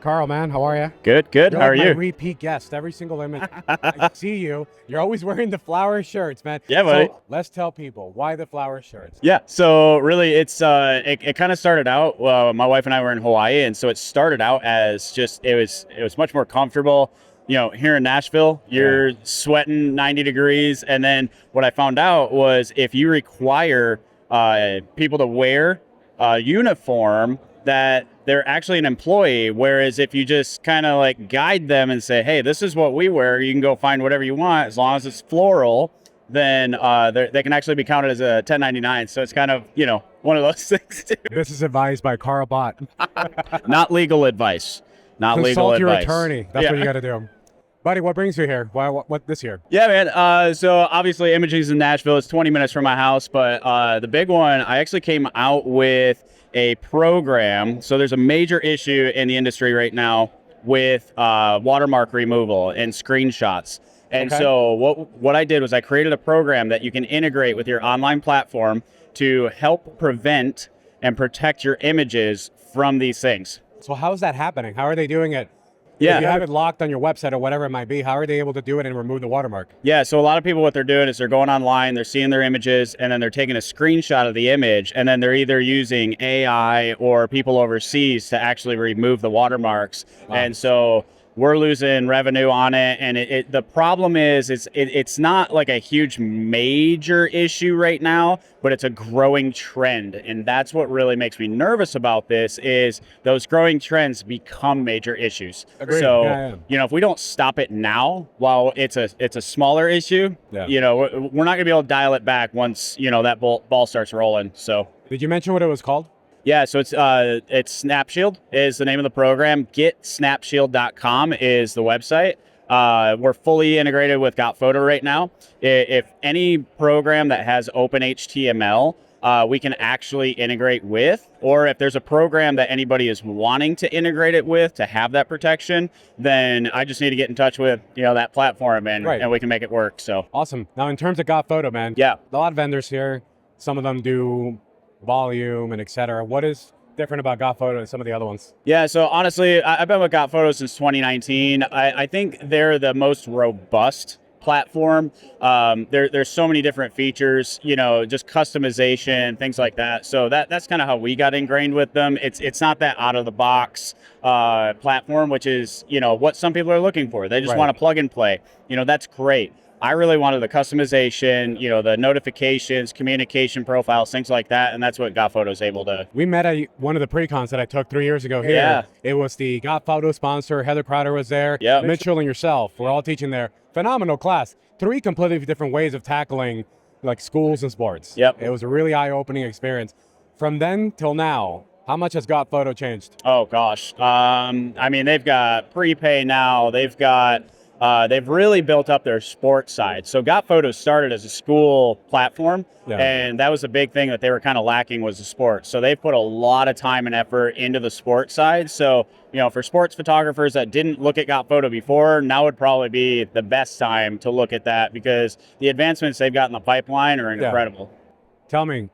Carl, man, how are you? Good. You're How like are my you? repeat guest. Every single image I see you, you're always wearing the flower shirts, man. Yeah, buddy. So let's tell people why the flower shirts. Yeah. So really, it kind of started out. My wife and I were in Hawaii, and so it started out as just it was much more comfortable. You know, here in Nashville, you're sweating 90 degrees, and then what I found out was if you require people to wear a uniform, that they're actually an employee, whereas if you just kind of like guide them and say, hey, this is what we wear, you can go find whatever you want as long as it's floral, then they can actually be counted as a 1099. So it's kind of, one of those things too. This is advised by Carl Bott. Not legal advice. Not legal Consult your advice. attorney. That's what you got to do. Buddy, what brings you here? Why? What this year? Yeah, man. So obviously Imaging's in Nashville. It's 20 minutes from my house, but the big one, I actually came out with a program. So there's a major issue in the industry right now with watermark removal and screenshots. And so what I did was I created a program that you can integrate with your online platform to help prevent and protect your images from these things. So how is that happening? How are they doing it? Yeah. If you have it locked on your website or whatever it might be, how are they able to do it and remove the watermark? Yeah, so a lot of people, what they're doing is they're going online, they're seeing their images, and then they're taking a screenshot of the image, and then they're either using AI or people overseas to actually remove the watermarks. Wow. And so we're losing revenue on it, and the problem is it's not like a huge major issue right now, but it's a growing trend, and that's what really makes me nervous about this is those growing trends become major issues. Agreed. So if we don't stop it now, while it's a smaller issue, we're not gonna be able to dial it back once that ball starts rolling. So did you mention what it was called? Yeah, so it's SnapShield is the name of the program. GetSnapShield.com is the website. We're fully integrated with GotPhoto right now. If any program that has open HTML, we can actually integrate with, or if there's a program that anybody is wanting to integrate it with to have that protection, then I just need to get in touch with that platform and we can make it work. So awesome. Now in terms of GotPhoto, man, a lot of vendors here. Some of them do volume and etc. What is different about GotPhoto and some of the other ones? Yeah, so honestly, I've been with GotPhoto since 2019. I think they're the most robust platform. There's so many different features, just customization, things like that. So that's kind of how we got ingrained with them. It's not that out of the box platform, which is what some people are looking for. They just want to plug and play. That's great. I really wanted the customization, the notifications, communication profiles, things like that, and that's what GotPhoto is able to. We met at one of the pre-cons that I took 3 years ago here. Yeah. It was the GotPhoto sponsor. Heather Crowder was there. Yep. Mitchell and yourself. We're all teaching there. Phenomenal class. 3 completely different ways of tackling like schools and sports. Yep. It was a really eye-opening experience. From then till now, how much has GotPhoto changed? Oh gosh. They've got prepay now. They've really built up their sports side. So GotPhoto started as a school platform, and that was a big thing that they were kind of lacking was the sports. So they put a lot of time and effort into the sports side. So, for sports photographers that didn't look at GotPhoto before, now would probably be the best time to look at that because the advancements they've got in the pipeline are incredible. Tell me,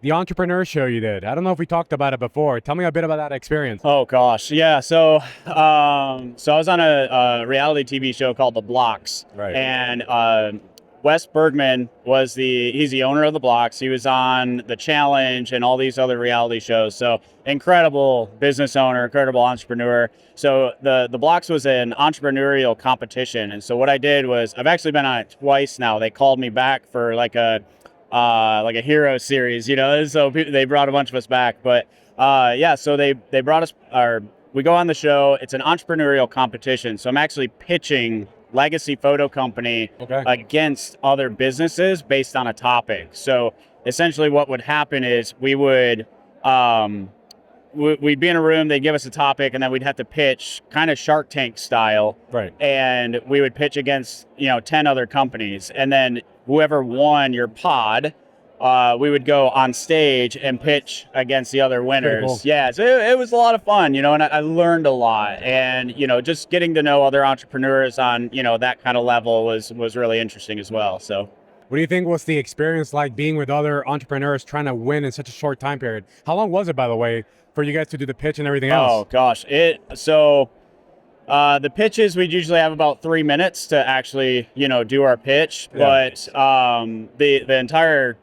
the entrepreneur show you did, I don't know if we talked about it before. Tell me a bit about that experience. Oh gosh, yeah. So I was on a reality TV show called the Blox, and Wes Bergman he's the owner of the Blox. He was on The Challenge and all these other reality shows. So incredible business owner, incredible entrepreneur. So the Blox was an entrepreneurial competition, and so what I did was I've actually been on it twice now. They called me back for like a hero series, so they brought a bunch of us back. But so they brought us, we go on the show. It's an entrepreneurial competition. So I'm actually pitching legacy photo company against other businesses based on a topic. So essentially what would happen is we'd be in a room, they'd give us a topic, and then we'd have to pitch kind of Shark Tank style. And we would pitch against, 10 other companies. And then whoever won your pod, we would go on stage and pitch against the other winners. Cool. Yeah, so it was a lot of fun, and I learned a lot. And, just getting to know other entrepreneurs on, that kind of level was really interesting as well. So. What do you think was the experience like being with other entrepreneurs trying to win in such a short time period? How long was it, by the way, for you guys to do the pitch and everything else? Oh gosh, the pitches, we'd usually have about 3 minutes to actually, do our pitch. Yeah. But the entire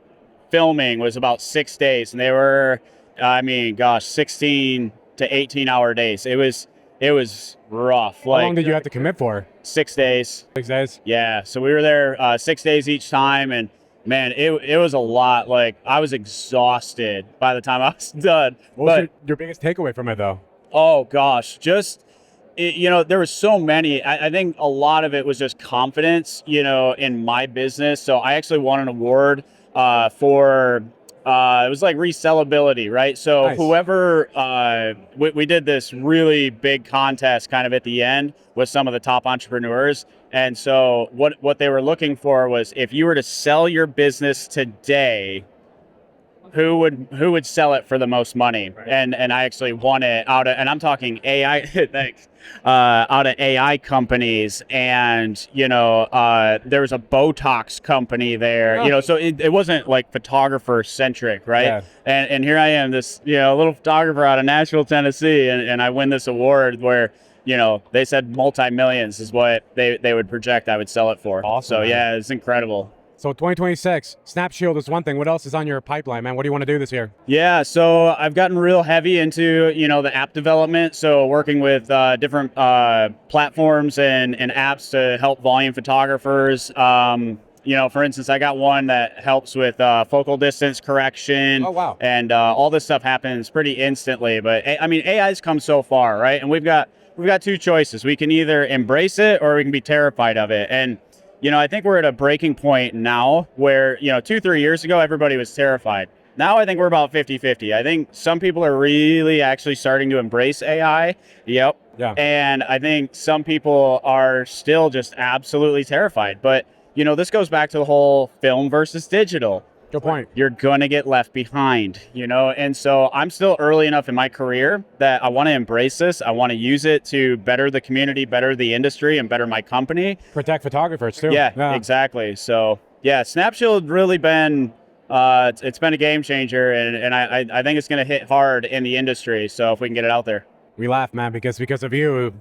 filming was about 6 days, and they were, 16 to 18-hour days. It was rough. How long did you have to commit for? 6 days. 6 days? Yeah. So we were there 6 days each time, and man, it was a lot. Like, I was exhausted by the time I was done. What was your biggest takeaway from it, though? Oh gosh, there was so many. I think a lot of it was just confidence, in my business. So I actually won an award for it was like resellability, right? So Nice. whoever we did this really big contest kind of at the end with some of the top entrepreneurs. And so what they were looking for was, if you were to sell your business today, who would sell it for the most money? Right. And I actually won it and I'm talking AI thanks, out of AI companies, and there was a Botox company there. Oh. So it wasn't like photographer centric, right? Yeah. And here I am, this little photographer out of Nashville, Tennessee, and I win this award where they said multi-millions is what they would project I would sell it for. Awesome, So man. yeah, it's incredible. So 2026, SnapShield is one thing. What else is on your pipeline, man? What do you want to do this year? Yeah, so I've gotten real heavy into, the app development. So working with different platforms and apps to help volume photographers. For instance, I got one that helps with focal distance correction. Oh, wow. And all this stuff happens pretty instantly. But AI's come so far, right? And we've got two choices. We can either embrace it or we can be terrified of it. And I think we're at a breaking point now where, 2-3 years ago, everybody was terrified. Now I think we're about 50-50. I think some people are really actually starting to embrace AI. Yep. Yeah. And I think some people are still just absolutely terrified. But, this goes back to the whole film versus digital. Good point. You're going to get left behind, and so I'm still early enough in my career that I want to embrace this. I want to use it to better the community, better the industry, and better my company. Protect photographers, too. Yeah, exactly. So, yeah, SnapShield really been, it's been a game changer, and I think it's going to hit hard in the industry. So if we can get it out there. We laugh, man, because of you,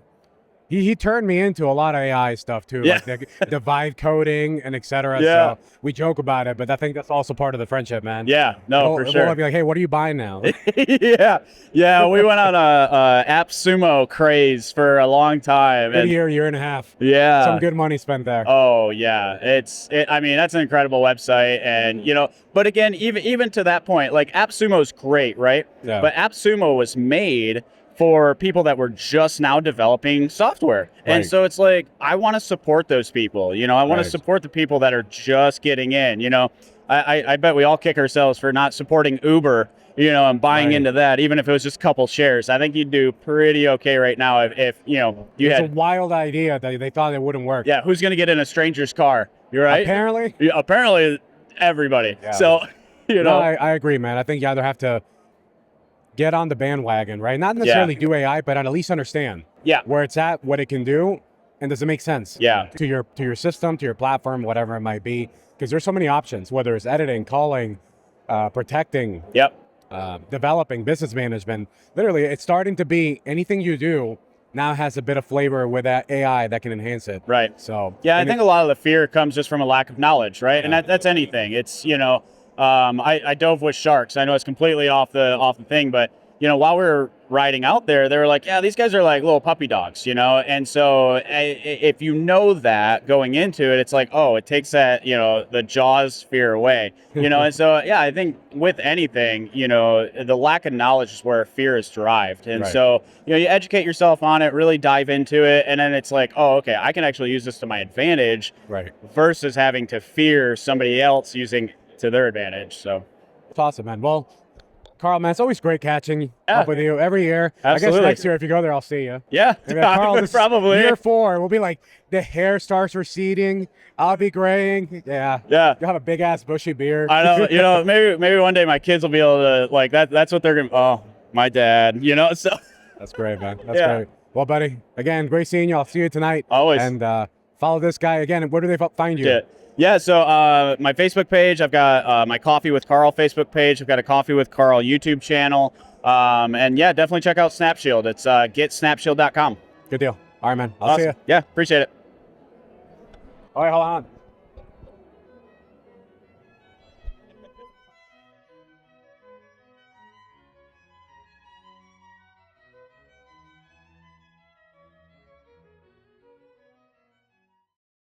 he turned me into a lot of AI stuff too, Yeah. like the vibe coding and etc. Yeah. So we joke about it, but I think that's also part of the friendship, man. Yeah, no, for sure. We'll be like, hey, what are you buying now? yeah. We went on a AppSumo craze for a long time. A year and a half. Yeah. Some good money spent there. Oh yeah, that's an incredible website, and but again, even to that point, like AppSumo's great, right? Yeah. But AppSumo was made for people that were just now developing software. Right. And so it's like, I want to support those people. I want Right. to support the people that are just getting in. I bet we all kick ourselves for not supporting Uber, and buying Right. into that, even if it was just a couple shares. I think you'd do pretty okay right now if you It's had. a wild idea that they thought it wouldn't work. Yeah, who's going to get in a stranger's car? You're right. Apparently. Yeah, apparently everybody. Yeah. So, No, I agree, man. I think you either have to get on the bandwagon, right? Not necessarily do AI, but at least understand Yeah. where it's at, what it can do, and does it make sense? Yeah. To your system, to your platform, whatever it might be. Because there's so many options, whether it's editing, calling, protecting, Yep. developing, business management. Literally, it's starting to be anything you do now has a bit of flavor with that AI that can enhance it. Right. So Yeah, I think a lot of the fear comes just from a lack of knowledge, right? And that's anything. It's I dove with sharks. I know it's completely off the thing, but while we were riding out there, they were like, yeah, these guys are like little puppy dogs, And so if you know that going into it, it's like, oh, it takes that, the Jaws fear away, And so, yeah, I think with anything, the lack of knowledge is where fear is derived. And Right. so, you educate yourself on it, really dive into it. And then it's like, oh, okay, I can actually use this to my advantage right. versus having to fear somebody else using to their advantage. So It's awesome, man. Well, Carl, man, it's always great catching Yeah. up with you every year. Absolutely. I guess next year, if you go there, I'll see you. yeah, Maybe Carl, this is probably. year 4, we'll be like, the hair starts receding. I'll be graying. Yeah. Yeah. You'll have a big ass bushy beard. I know, maybe one day my kids will be able to like that. That's what they're gonna. Oh, my dad. So That's great, man. That's Yeah. great. Well, buddy, again, great seeing you. I'll see you tonight. Always. And follow this guy again. Where do they find you? Yeah. Yeah, so my Facebook page, I've got my Coffee with Carl Facebook page. I've got a Coffee with Carl YouTube channel. And yeah, definitely check out SnapShield. It's getsnapshield.com. Good deal. All right, man. I'll see you. Yeah, appreciate it. All right, hold on.